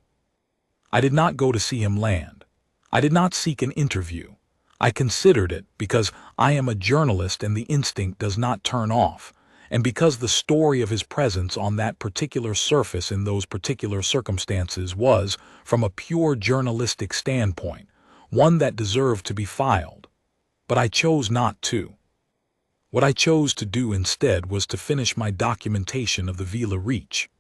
I did not go to see him land. I did not seek an interview. I considered it because I am a journalist and the instinct does not turn off, and because the story of his presence on that particular surface in those particular circumstances was, from a pure journalistic standpoint, one that deserved to be filed. But I chose not to. What I chose to do instead was to finish my documentation of the Vila Reach.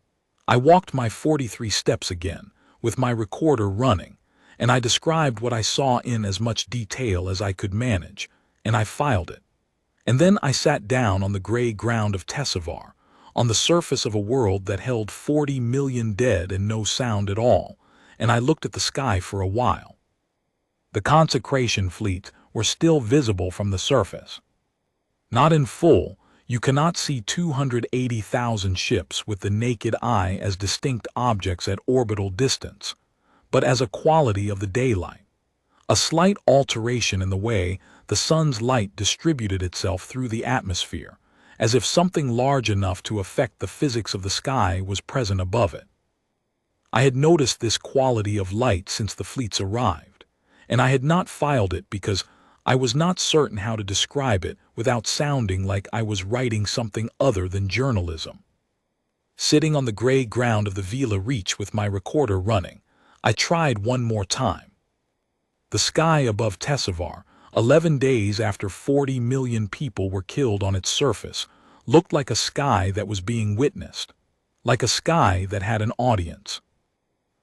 I walked my 43 steps again, with my recorder running, and I described what I saw in as much detail as I could manage, and I filed it. And then I sat down on the gray ground of Tessavar, on the surface of a world that held 40 million dead and no sound at all, and I looked at the sky for a while. The Consecration Fleets were still visible from the surface. Not in full, you cannot see 280,000 ships with the naked eye as distinct objects at orbital distance, but as a quality of the daylight. A slight alteration in the way the sun's light distributed itself through the atmosphere, as if something large enough to affect the physics of the sky was present above it. I had noticed this quality of light since the fleets arrived, and I had not filed it because I was not certain how to describe it without sounding like I was writing something other than journalism. Sitting on the gray ground of the Vila Reach with my recorder running, I tried one more time. The sky above Tessavar, 11 days after 40 million people were killed on its surface, looked like a sky that was being witnessed, like a sky that had an audience,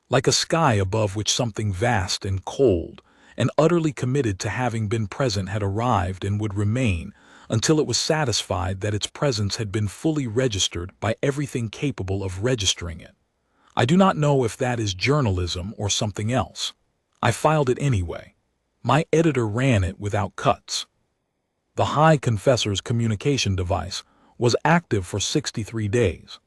like a sky above which something vast and cold and utterly committed to having been present had arrived and would remain until it was satisfied that its presence had been fully registered by everything capable of registering it. I do not know if that is journalism or something else. I filed it anyway. My editor ran it without cuts. The High Confessor's communication device was active for 63 days.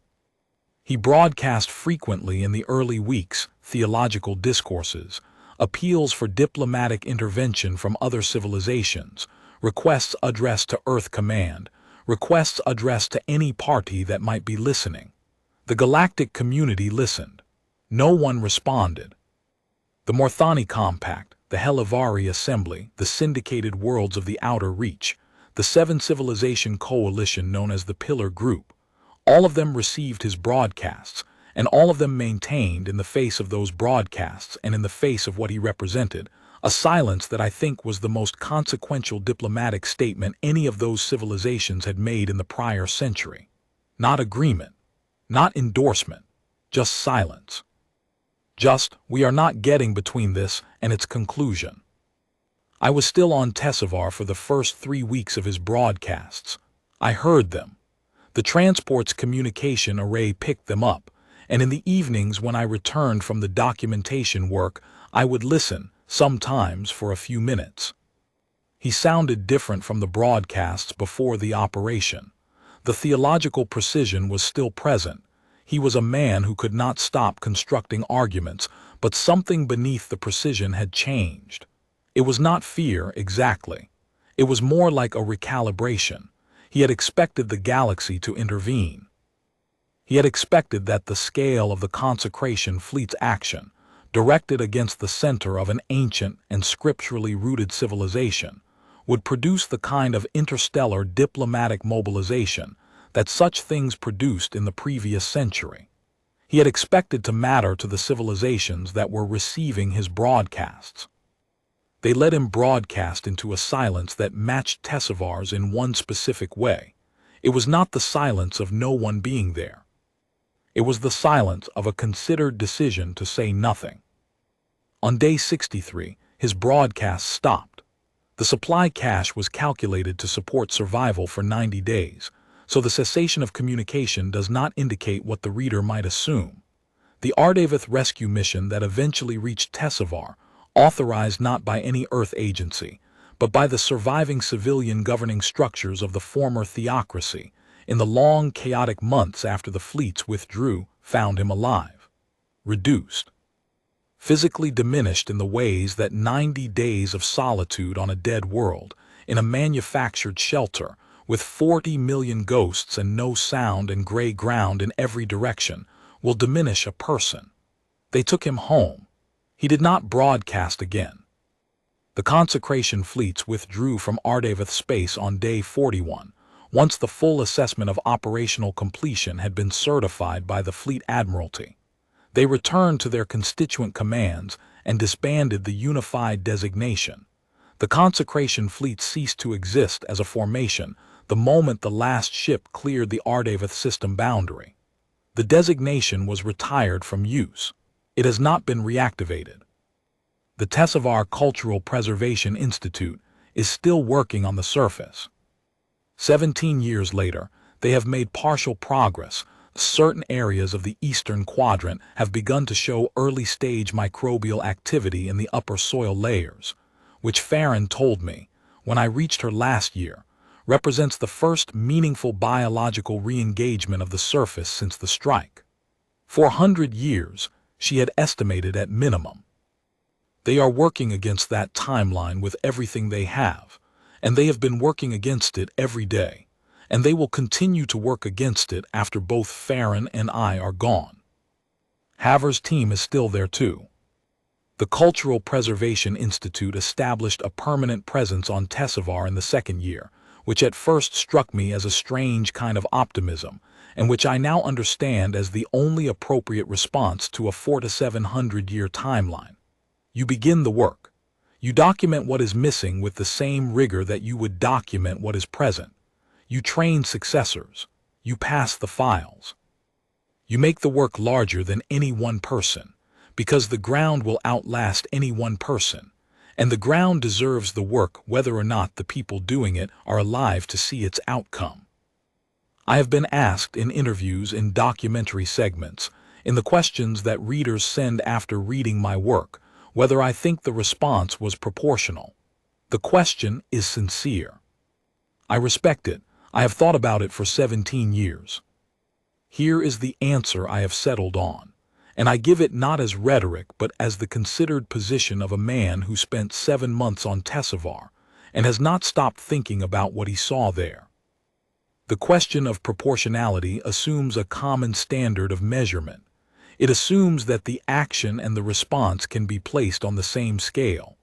He broadcast frequently in the early weeks theological discourses, appeals for diplomatic intervention from other civilizations, requests addressed to Earth Command, requests addressed to any party that might be listening. The galactic community listened. No one responded. The Morthani Compact, the Hellivari Assembly, the syndicated worlds of the Outer Reach, the Seven Civilization Coalition known as the Pillar Group, all of them received his broadcasts, and all of them maintained, in the face of those broadcasts and in the face of what he represented, a silence that I think was the most consequential diplomatic statement any of those civilizations had made in the prior century. Not agreement, not endorsement, just silence. Just, we are not getting between this and its conclusion. I was still on Tessivar for the first 3 weeks of his broadcasts. I heard them. The transport's communication array picked them up, and in the evenings when I returned from the documentation work, I would listen, sometimes for a few minutes. He sounded different from the broadcasts before the operation. The theological precision was still present. He was a man who could not stop constructing arguments, but something beneath the precision had changed. It was not fear, exactly. It was more like a recalibration. He had expected the galaxy to intervene. He had expected that the scale of the Consecration Fleets' action, directed against the center of an ancient and scripturally rooted civilization, would produce the kind of interstellar diplomatic mobilization that such things produced in the previous century. He had expected to matter to the civilizations that were receiving his broadcasts. They let him broadcast into a silence that matched Tessivar's in one specific way. It was not the silence of no one being there. It was the silence of a considered decision to say nothing. On day 63, his broadcast stopped. The supply cache was calculated to support survival for 90 days, so the cessation of communication does not indicate what the reader might assume. The Ardaveth rescue mission that eventually reached Tessivar, authorized not by any Earth agency, but by the surviving civilian governing structures of the former theocracy, in the long, chaotic months after the fleets withdrew, found him alive, reduced, physically diminished in the ways that 90 days of solitude on a dead world, in a manufactured shelter, with 40 million ghosts and no sound and gray ground in every direction, will diminish a person. They took him home. He did not broadcast again. The Consecration Fleets withdrew from Ardaveth space on day 41, once the full assessment of operational completion had been certified by the Fleet Admiralty. They returned to their constituent commands and disbanded the unified designation. The Consecration Fleet ceased to exist as a formation the moment the last ship cleared the Ardaveth system boundary. The designation was retired from use. It has not been reactivated. The Tessivar Cultural Preservation Institute is still working on the surface. 17 years later, they have made partial progress. Certain areas of the eastern quadrant have begun to show early-stage microbial activity in the upper soil layers, which Farron told me, when I reached her last year, represents the first meaningful biological re-engagement of the surface since the strike. For 100 years, she had estimated at minimum. They are working against that timeline with everything they have, and they have been working against it every day, and they will continue to work against it after both Farron and I are gone. Haver's team is still there too. The Cultural Preservation Institute established a permanent presence on Tessivar in the second year, which at first struck me as a strange kind of optimism, and which I now understand as the only appropriate response to a 400 to 700 year timeline. You begin the work. You document what is missing with the same rigor that you would document what is present. You train successors. You pass the files. You make the work larger than any one person, because the ground will outlast any one person, and the ground deserves the work whether or not the people doing it are alive to see its outcome. I have been asked in interviews in documentary segments, in the questions that readers send after reading my work, whether I think the response was proportional. The question is sincere. I respect it. I have thought about it for 17 years. Here is the answer I have settled on, and I give it not as rhetoric but as the considered position of a man who spent 7 months on Tessavar and has not stopped thinking about what he saw there. The question of proportionality assumes a common standard of measurement. It assumes that the action and the response can be placed on the same scale.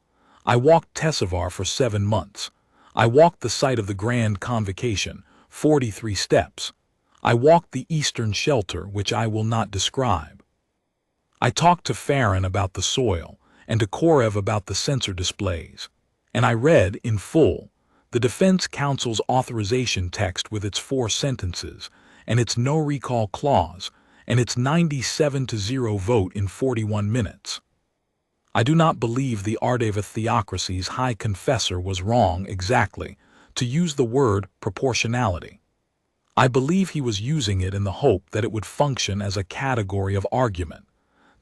I walked Tessavar for 7 months. I walked the site of the Grand Convocation, 43 steps. I walked the Eastern Shelter, which I will not describe. I talked to Farron about the soil, and to Korev about the sensor displays. And I read, in full, the Defense Counsel's authorization text with its 4 sentences, and its no recall clause, and its 97-0 vote in 41 minutes. I do not believe the Ardaveth theocracy's high confessor was wrong exactly to use the word proportionality. I believe he was using it in the hope that it would function as a category of argument,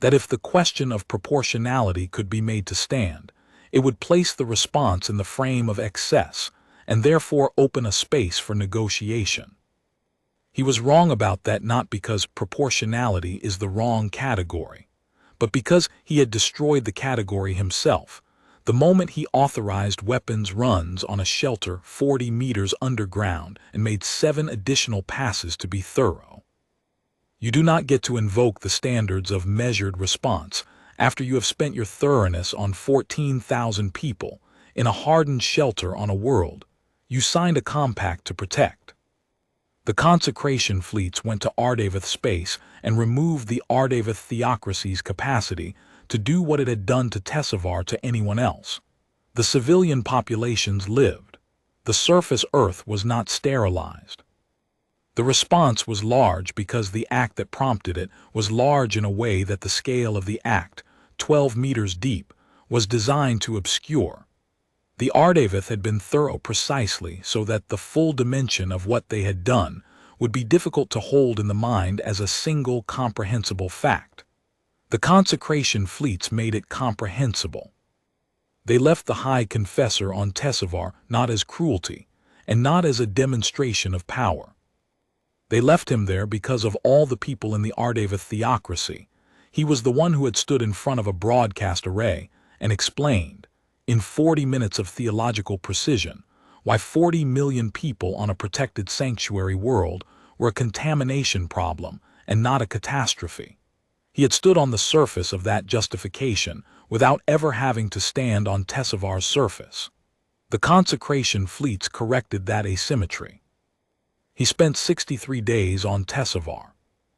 that if the question of proportionality could be made to stand, it would place the response in the frame of excess and therefore open a space for negotiation. He was wrong about that not because proportionality is the wrong category, but because he had destroyed the category himself the moment he authorized weapons runs on a shelter 40 meters underground and made 7 additional passes to be thorough. You do not get to invoke the standards of measured response after you have spent your thoroughness on 14,000 people in a hardened shelter on a world you signed a compact to protect. The Consecration Fleets went to Ardaveth space and removed the Ardaveth theocracy's capacity to do what it had done to Tessavar to anyone else. The civilian populations lived. The surface Earth was not sterilized. The response was large because the act that prompted it was large in a way that the scale of the act, 12 meters deep, was designed to obscure. The Ardaveth had been thorough precisely so that the full dimension of what they had done would be difficult to hold in the mind as a single comprehensible fact. The Consecration Fleets made it comprehensible. They left the High Confessor on Tessavar not as cruelty and not as a demonstration of power. They left him there because of all the people in the Ardaveth theocracy. He was the one who had stood in front of a broadcast array and explained, in 40 minutes of theological precision, why 40 million people on a protected sanctuary world were a contamination problem and not a catastrophe. He had stood on the surface of that justification without ever having to stand on Tessavar's surface. The Consecration Fleets corrected that asymmetry. He spent 63 days on Tessavar.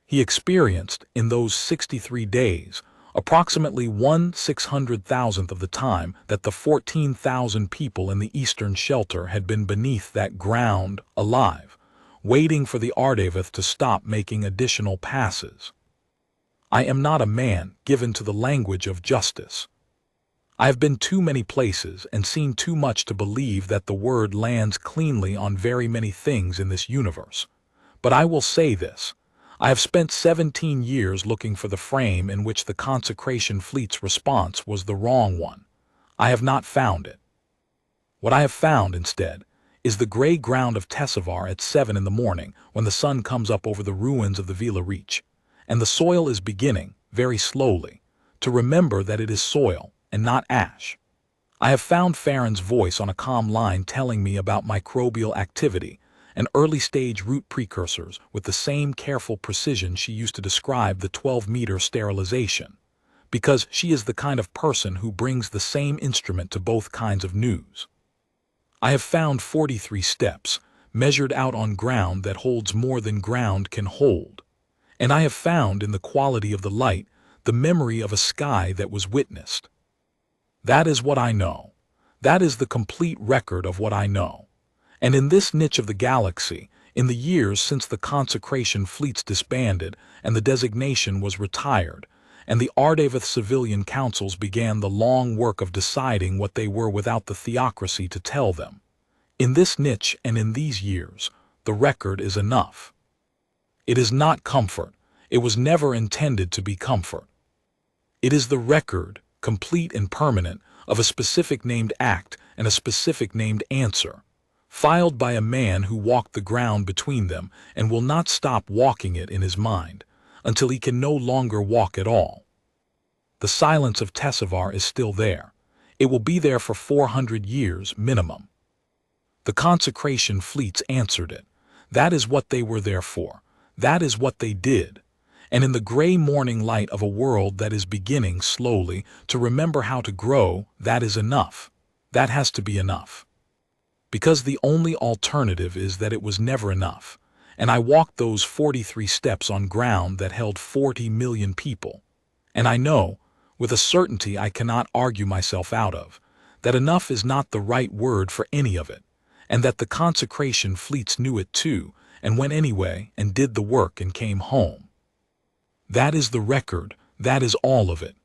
He experienced, in those 63 days, approximately 1/600,000th of the time that the 14,000 people in the Eastern Shelter had been beneath that ground, alive, waiting for the Ardaveth to stop making additional passes. I am not a man given to the language of justice. I have been too many places and seen too much to believe that the word lands cleanly on very many things in this universe. But I will say this. I have spent 17 years looking for the frame in which the Consecration Fleet's response was the wrong one. I have not found it. What I have found, instead, is the gray ground of Tessavar at 7 in the morning when the sun comes up over the ruins of the Vila Reach, and the soil is beginning, very slowly, to remember that it is soil and not ash. I have found Farron's voice on a calm line telling me about microbial activity and early-stage root precursors with the same careful precision she used to describe the 12-meter sterilization, because she is the kind of person who brings the same instrument to both kinds of news. I have found 43 steps, measured out on ground that holds more than ground can hold, and I have found in the quality of the light the memory of a sky that was witnessed. That is what I know. That is the complete record of what I know. And in this niche of the galaxy, in the years since the Consecration Fleets disbanded and the designation was retired, and the Ardaveth civilian councils began the long work of deciding what they were without the theocracy to tell them. In this niche and in these years, the record is enough. It is not comfort. It was never intended to be comfort. It is the record, complete and permanent, of a specific named act and a specific named answer, filed by a man who walked the ground between them and will not stop walking it in his mind until he can no longer walk at all. The silence of Tessavar is still there. It will be there for 400 years minimum. The Consecration Fleets answered it. That is what they were there for. That is what they did. And in the gray morning light of a world that is beginning slowly to remember how to grow, that is enough. That has to be enough. Because the only alternative is that it was never enough. And I walked those 43 steps on ground that held 40 million people. And I know, with a certainty I cannot argue myself out of, that enough is not the right word for any of it, and that the Consecration Fleets knew it too, and went anyway and did the work and came home. That is the record, that is all of it.